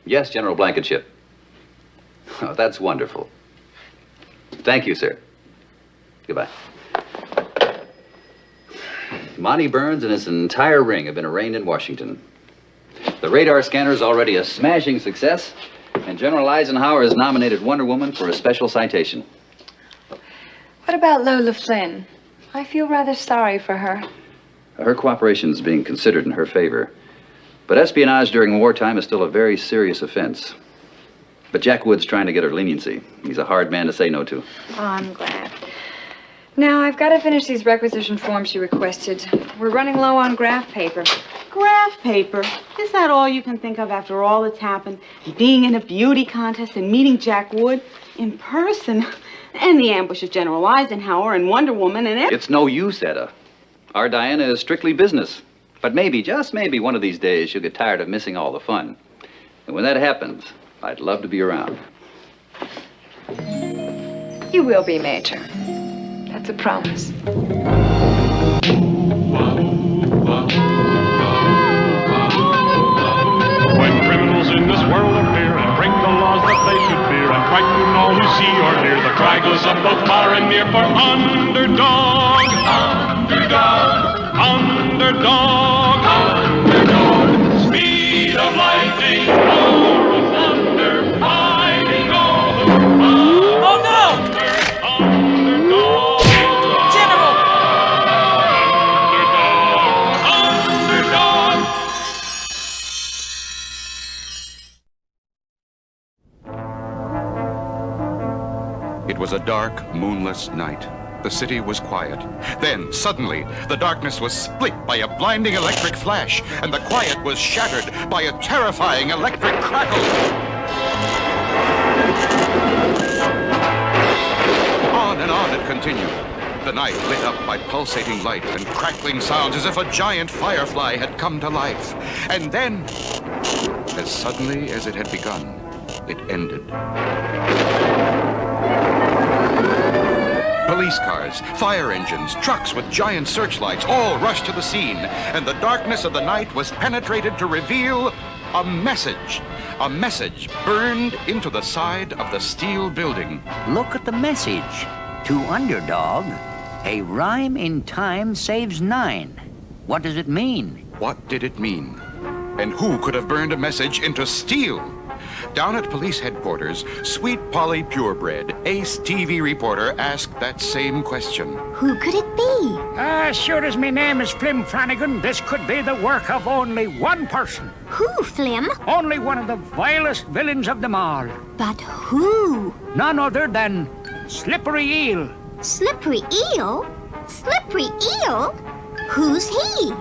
Yes, General Blankenship. Oh, that's wonderful. Thank you, sir. Goodbye. Monty Burns and his entire ring have been arraigned in Washington. The radar scanner is already a smashing success, and General Eisenhower has nominated Wonder Woman for a special citation. What about Lola Flynn? I feel rather sorry for her. Her cooperation is being considered in her favor. But espionage during wartime is still a very serious offense. But Jack Wood's trying to get her leniency. He's a hard man to say no to. Oh, I'm glad. Now, I've got to finish these requisition forms she requested. We're running low on graph paper. Graph paper? Is that all you can think of after all that's happened? Being in a beauty contest and meeting Jack Wood in person? And the ambush of General Eisenhower and Wonder Woman and everything. It's no use, Etta. Our Diana is strictly business. But maybe, just maybe, one of these days she'll get tired of missing all the fun. And when that happens, I'd love to be around. You will be, Major. That's a promise. When criminals in this world appear and break the laws that they should fear and frighten all who see or hear, the cry goes up both far and near for Underdog. Underdog. Underdog. Underdog. Speed of lightning, roar of thunder, fighting all who run. Oh no! Underdog. General! Underdog. Underdog. It was a dark, moonless night. The city was quiet. Then, suddenly, the darkness was split by a blinding electric flash, and the quiet was shattered by a terrifying electric crackle. On and on it continued. The night lit up by pulsating light and crackling sounds as if a giant firefly had come to life. And then, as suddenly as it had begun, it ended. Police cars, fire engines, trucks with giant searchlights all rushed to the scene, and the darkness of the night was penetrated to reveal a message. A message burned into the side of the steel building. Look at the message. To Underdog, a rhyme in time saves 9. What does it mean? What did it mean? And who could have burned a message into steel? Down at police headquarters, Sweet Polly Purebred, ace TV reporter, asked that same question. Who could it be? Sure as my name is Flim Flanagan, this could be the work of only one person. Who, Flim? Only one of the vilest villains of them all. But who? None other than Slippery Eel. Slippery Eel? Slippery Eel? Who's he?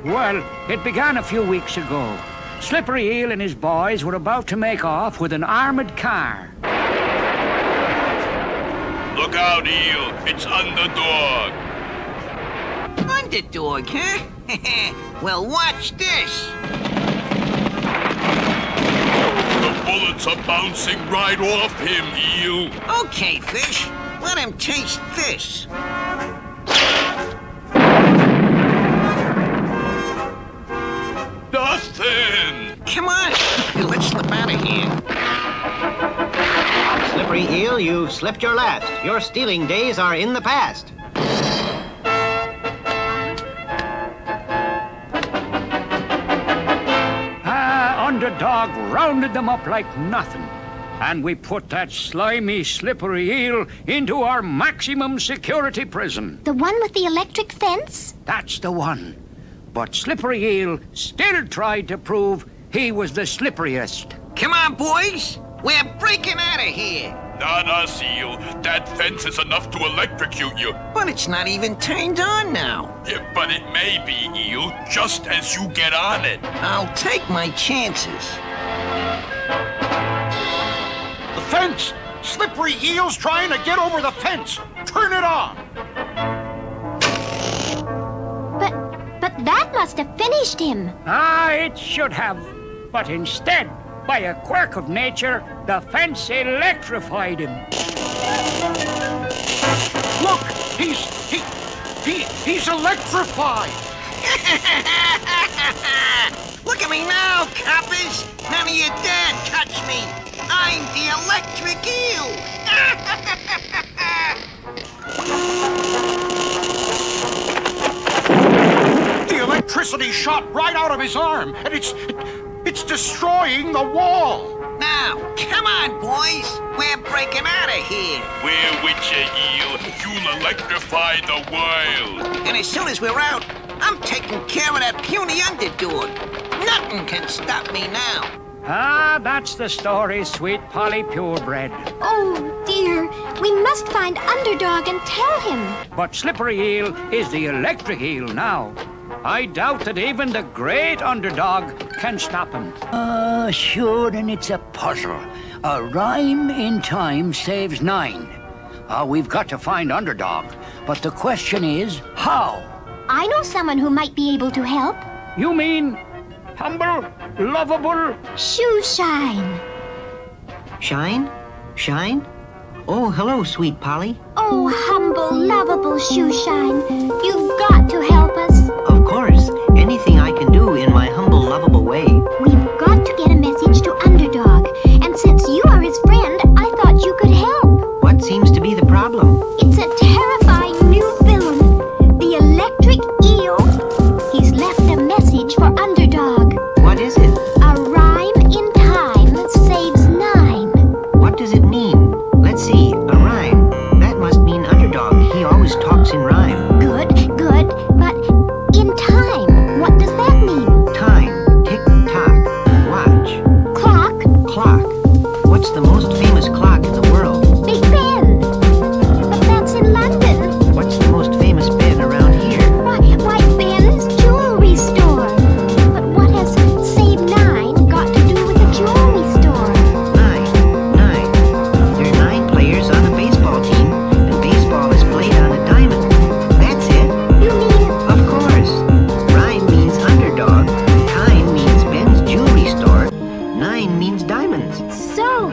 Well, it began a few weeks ago. Slippery Eel and his boys were about to make off with an armored car. Look out, Eel. It's Underdog. Underdog, huh? Well, watch this. The bullets are bouncing right off him, Eel. Okay, Fish. Let him taste this. Nothing. Come on. Let's slip out of here. Slippery Eel, you've slipped your last. Your stealing days are in the past. Underdog rounded them up like nothing. And we put that slimy, slippery eel into our maximum security prison. The one with the electric fence? That's the one. But Slippery Eel still tried to prove he was the slipperiest. Come on, boys. We're breaking out of here. Not us, Eel. That fence is enough to electrocute you. But it's not even turned on now. Yeah, but it may be, Eel, just as you get on it. I'll take my chances. The fence! Slippery Eel's trying to get over the fence! Turn it on! But that must have finished him. It should have. But instead, by a quirk of nature, the fence electrified him. Look! He's electrified! Look at me now, coppers! None of your me. I'm the electric eel. The electricity shot right out of his arm, and it's destroying the wall. Now, come on, boys. We're breaking out of here. We're with you, eel. You'll electrify the world. And as soon as we're out, I'm taking care of that puny underdog. Nothing can stop me now. Ah, that's the story, sweet Polly Purebred. Oh, dear. We must find Underdog and tell him. But Slippery Eel is the electric eel now. I doubt that even the great Underdog can stop him. Sure, and it's a puzzle. A rhyme in time saves 9. We've got to find Underdog, but the question is, how? I know someone who might be able to help. You mean humble, lovable? Shoe Shine. Shine? Shine? Oh, hello, sweet Polly. Oh, humble, lovable Shoe Shine. You've got to help us. Of course. Anything I can do in my humble, lovable way. We've got to get a message to Underdog. And since you are his friend, I thought you could help. What seems to be the problem? It's a terrifying new villain. The electric eel. He's left a message for Underdog. What is it? A rhyme in time saves 9. What does it mean? Let's see, a rhyme. That must mean Underdog. He always talks in rhyme. Good, good. But in time, what does that mean? Time. Tick-tock. Watch. Clock. Clock. What's the most famous clock in the world? Big Ben. But that's in London. What's the most famous Ben around here? Why, Ben's jewelry store. But what has Save 9 got to do with the jewelry store? 9. There are 9 players on a baseball team, and baseball is played on a diamond. That's it. You mean, Of course. Rhyme means Underdog. Time means Ben's jewelry store. 9 means diamonds. so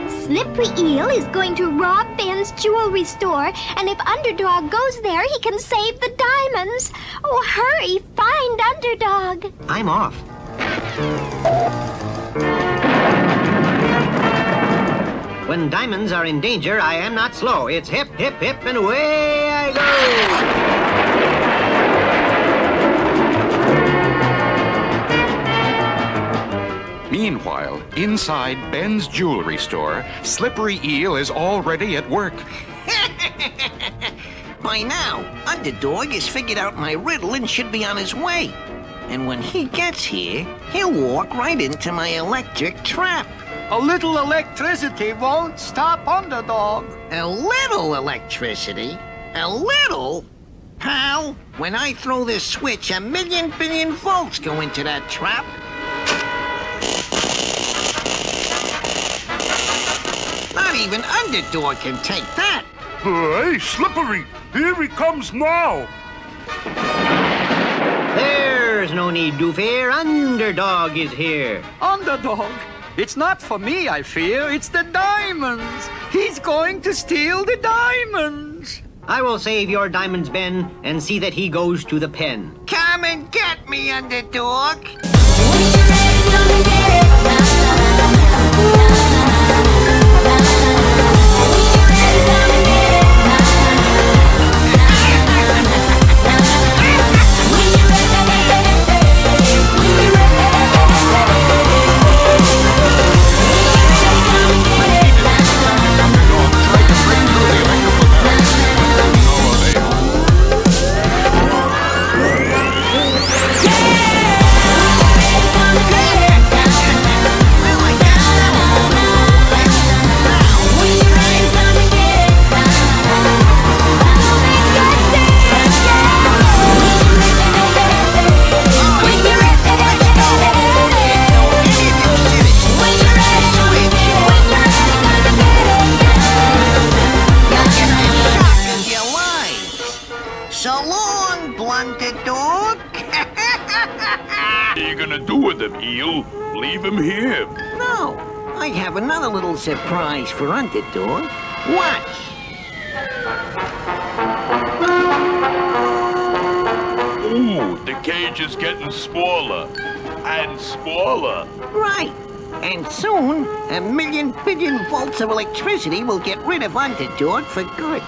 Slippery Eel is going to rob Ben's jewelry store, and if Underdog goes there, he can save the diamonds. Oh, hurry, find Underdog. I'm off. When diamonds are in danger, I am not slow. It's hip, hip, hip, and away I go. Meanwhile, inside Ben's jewelry store, Slippery Eel is already at work. By now, Underdog has figured out my riddle and should be on his way. And when he gets here, he'll walk right into my electric trap. A little electricity won't stop Underdog. A little electricity? A little? Pal, when I throw this switch, 1,000,000 billion volts go into that trap. Not even Underdog can take that. Hey, Slippery, here he comes now. There's no need to fear. Underdog is here. Underdog? It's not for me, I fear. It's the diamonds. He's going to steal the diamonds. I will save your diamonds, Ben, and see that he goes to the pen. Come and get me, Underdog. So long, Underdog. What are you gonna do with him, Eel? Leave him here. No, I have another little surprise for Underdog. Watch. Ooh, the cage is getting smaller and smaller. Right. And soon, 1,000,000 billion volts of electricity will get rid of Underdog for good.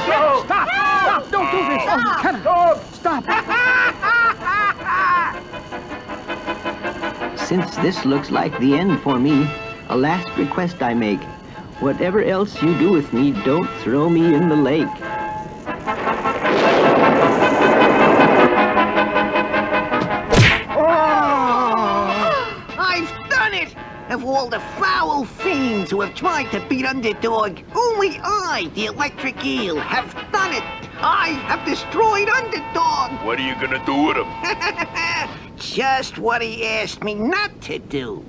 Stop! Stop! Don't do this! Oh, you cannot! Stop! Since this looks like the end for me, a last request I make. Whatever else you do with me, don't throw me in the lake. Of all the foul fiends who have tried to beat Underdog, only I, the Electric Eel, have done it. I have destroyed Underdog. What are you gonna do with him? Just what he asked me not to do.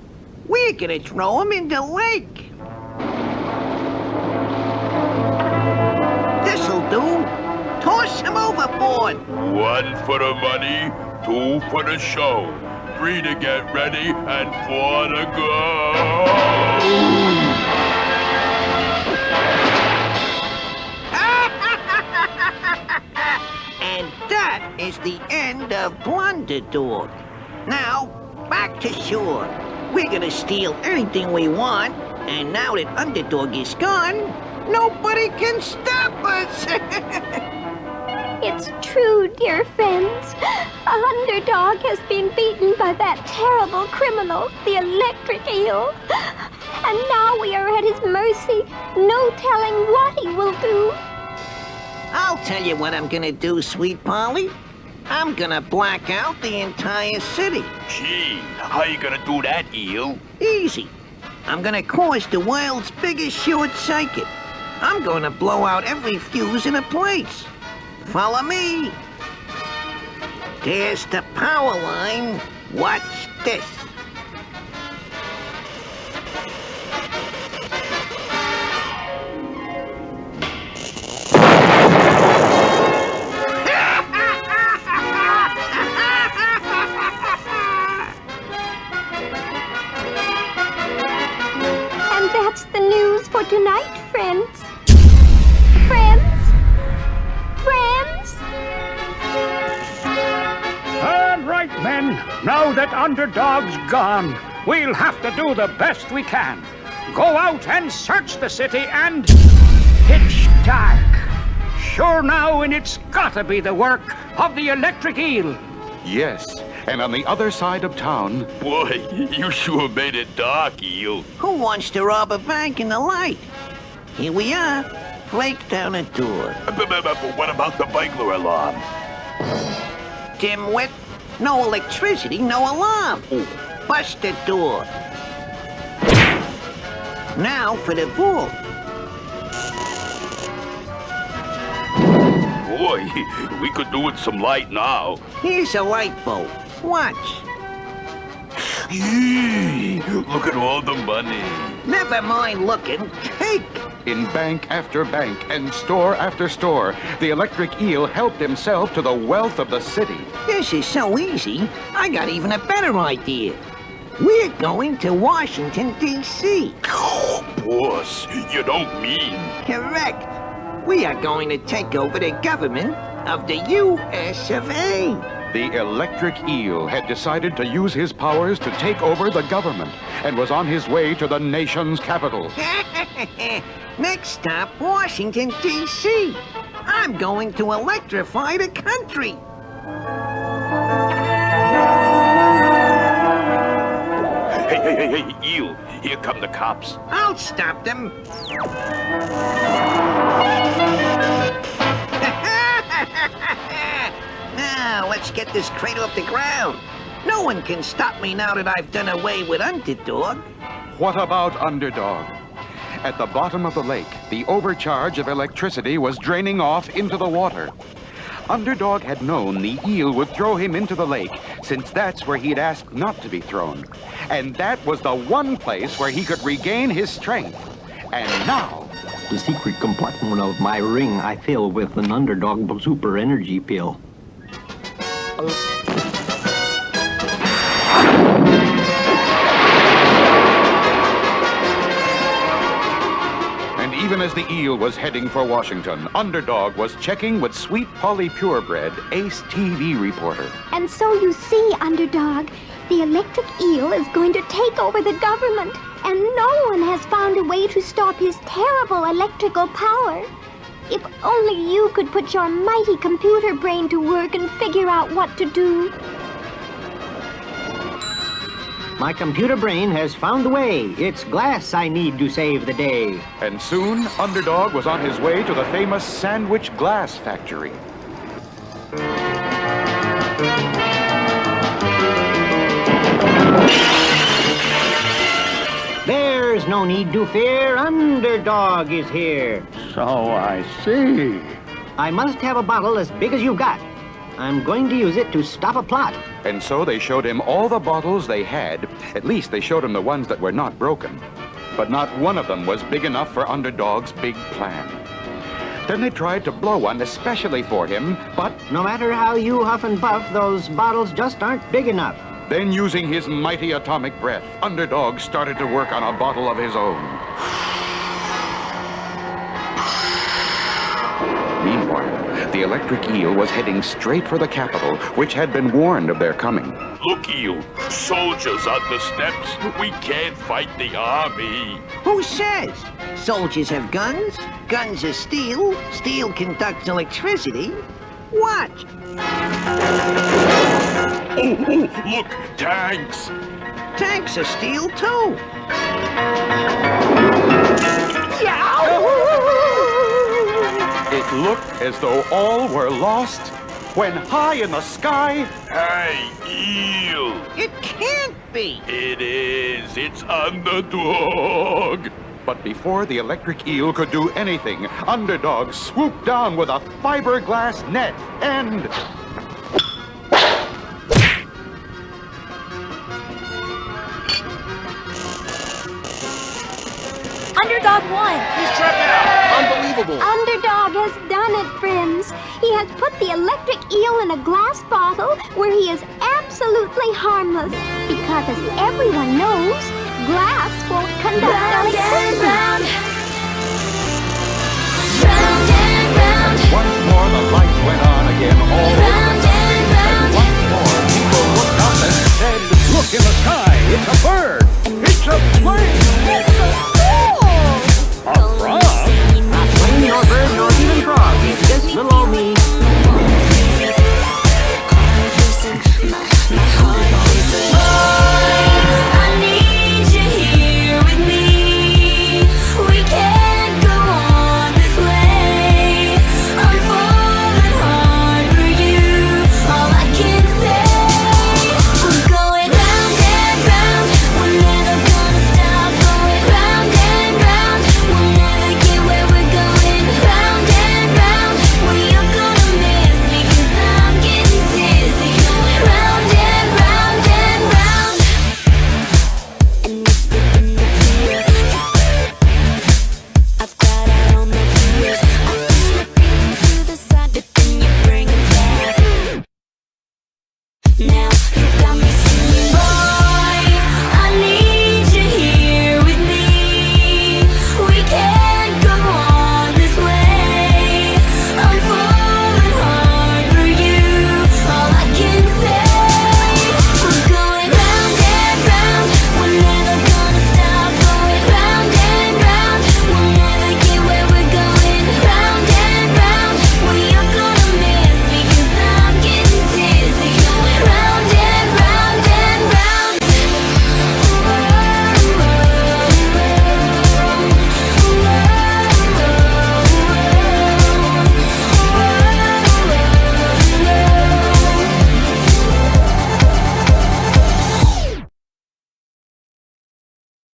We're gonna throw him in the lake. This'll do. Toss him overboard. 1 for the money, 2 for the show. 3 to get ready, and 4 to go! And that is the end of Underdog. Now, back to shore. We're gonna steal anything we want, and now that Underdog is gone, nobody can stop us! It's true, dear friends. Underdog has been beaten by that terrible criminal, the Electric Eel. And now we are at his mercy, no telling what he will do. I'll tell you what I'm gonna do, sweet Polly. I'm gonna black out the entire city. Gee, how you gonna do that, Eel? Easy. I'm gonna cause the world's biggest short circuit. I'm gonna blow out every fuse in the place. Follow me. There's the power line. Watch this. And that's the news for tonight, friends. Friends? All right, men. Now that Underdog's gone, we'll have to do the best we can. Go out and search the city and... Pitch dark. Sure now, and it's gotta be the work of the Electric Eel. Yes, and on the other side of town... Boy, you sure made it dark, Eel. Who wants to rob a bank in the light? Here we are. Break down a door. But what about the burglar alarm? Dimwit. No electricity, no alarm. Bust the door. Now for the vault. Boy, we could do with some light now. Here's a light bulb. Watch. Yee, look at all the money. Never mind looking. Take. In bank after bank and store after store, the Electric Eel helped himself to the wealth of the city. This is so easy, I got even a better idea. We're going to Washington, D.C. Oh, boss, you don't mean... Correct. We are going to take over the government of the U.S. of A. The Electric Eel had decided to use his powers to take over the government and was on his way to the nation's capital. Next stop, Washington, D.C. I'm going to electrify the country. Hey, Eel, here come the cops. I'll stop them. Now, let's get this crate off the ground. No one can stop me now that I've done away with Underdog. What about Underdog? At the bottom of the lake, the overcharge of electricity was draining off into the water. Underdog had known the eel would throw him into the lake, since that's where he'd asked not to be thrown. And that was the one place where he could regain his strength. And now... The secret compartment of my ring I fill with an Underdog super energy pill. And even as the eel was heading for Washington, Underdog was checking with Sweet Polly Purebred, Ace TV reporter. And so you see, Underdog, The electric eel is going to take over the government, and no one has found a way to stop his terrible electrical power. If only you could put your mighty computer brain to work and figure out what to do. My computer brain has found the way. It's glass I need to save the day. And soon, Underdog was on his way to the famous sandwich glass factory. There's no need to fear. Underdog is here. So I see. I must have a bottle as big as you've got. I'm going to use it to stop a plot. And so they showed him all the bottles they had. At least they showed him the ones that were not broken. But not one of them was big enough for Underdog's big plan. Then they tried to blow one especially for him, but no matter how you huff and puff, those bottles just aren't big enough. then using his mighty atomic breath, Underdog started to work on a bottle of his own. Meanwhile, the electric eel was heading straight for the capital, which had been warned of their coming. Look, Eel, soldiers on the steps. We can't fight the army. Who says? Soldiers have guns. Guns are steel. Steel conducts electricity. Watch. Oh, look, tanks. Tanks are steel, too. It looked as though all were lost when high in the sky... Hey, Eel. It can't be. It is. It's Underdog. But before the electric eel could do anything, Underdog swooped down with a fiberglass net and... Underdog won! He's trapped out! Unbelievable! Underdog has done it, friends. He has put the electric eel in a glass bottle where he is absolutely harmless. Because as everyone knows, glass won't conduct electricity. Round and round. Once more the lights went on again all over the country. And once more people looked up and said, Look in the sky, it's a bird!